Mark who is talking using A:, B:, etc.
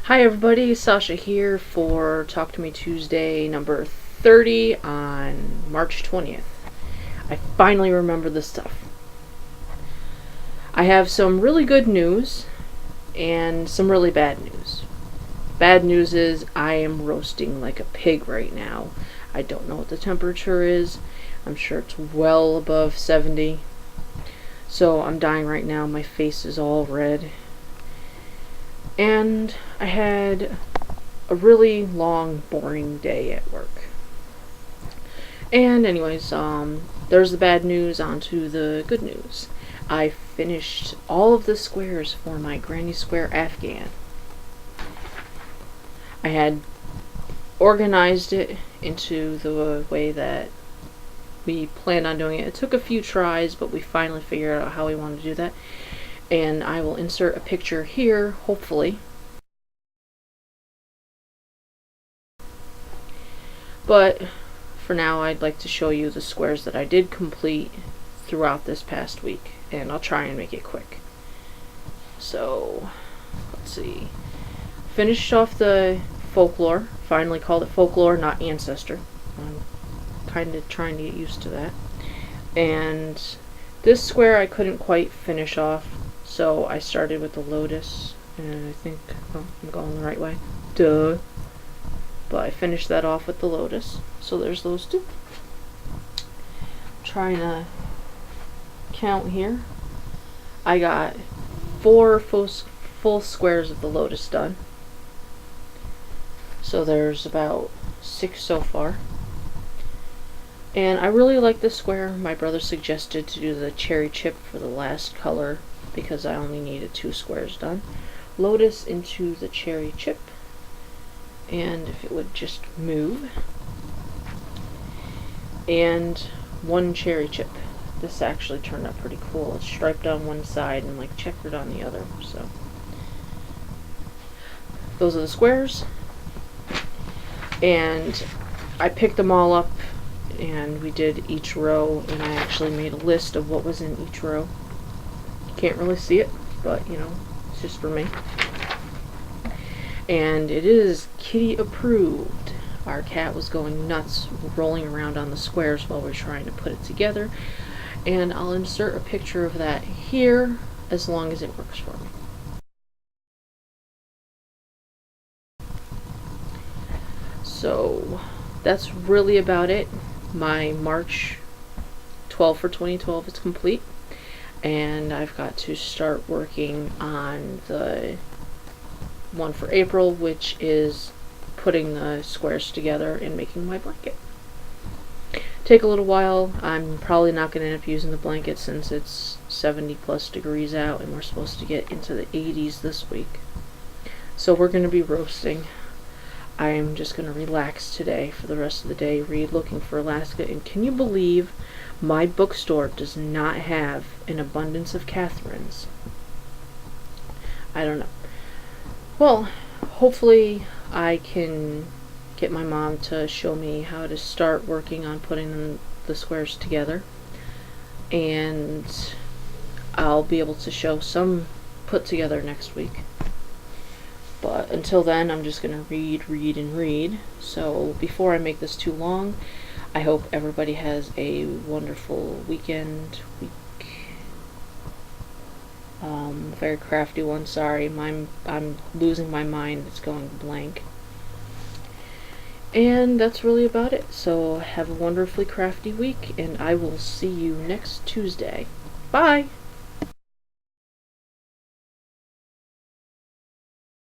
A: Hi everybody, Sasha here for Talk to Me Tuesday number 30 on March 20th. I finally remember this stuff. I have some really good news and some really bad news. Bad news is I am roasting like a pig right now. I don't know what the temperature is. I'm sure it's well above 70. So I'm dying right now. My face is all red. And I had a really long, boring day at work. And anyways, there's the bad news, onto the good news. I finished all of the squares for my Granny Square Afghan. I had organized it into the way that we planned on doing it. It took a few tries, but we finally figured out how we wanted to do that. And I will insert a picture here, hopefully. But for now, I'd like to show you the squares that I did complete throughout this past week, and I'll try and make it quick. So, let's see. Finished off the folklore. Finally called it folklore, not ancestor. I'm kind of trying to get used to that. And this square I couldn't quite finish off, so I started with the lotus, and I think I'm going the right way. Duh. But I finished that off with the lotus, so there's those two. Trying to count here. I got 4 full squares of the lotus done. So there's about 6 so far. And I really like this square. My brother suggested to do the cherry chip for the last color because I only needed 2 squares done. Lotus into the cherry chip. And if it would just move. And 1 cherry chip. This actually turned out pretty cool. It's striped on one side and like checkered on the other. So those are the squares. And I picked them all up and we did each row, and I actually made a list of what was in each row. You can't really see it, but you know, it's just for me. And it is kitty approved. Our cat was going nuts rolling around on the squares while we're trying to put it together, and I'll insert a picture of that here as long as it works for me. So that's really about it. My March 12 for 2012 is complete, and I've got to start working on the one for April, which is putting the squares together and making my blanket. Take a little while. I'm probably not going to end up using the blanket since it's 70 plus degrees out and we're supposed to get into the 80s this week. So we're going to be roasting. I'm just going to relax today for the rest of the day, read Looking for Alaska, and can you believe my bookstore does not have an abundance of Catherines? I don't know. Well, hopefully I can get my mom to show me how to start working on putting the squares together, and I'll be able to show some put together next week. But until then, I'm just going to read, and read. So before I make this too long, I hope everybody has a wonderful week. Very crafty one, sorry. I'm losing my mind. It's going blank. And that's really about it. So have a wonderfully crafty week, and I will see you next Tuesday. Bye!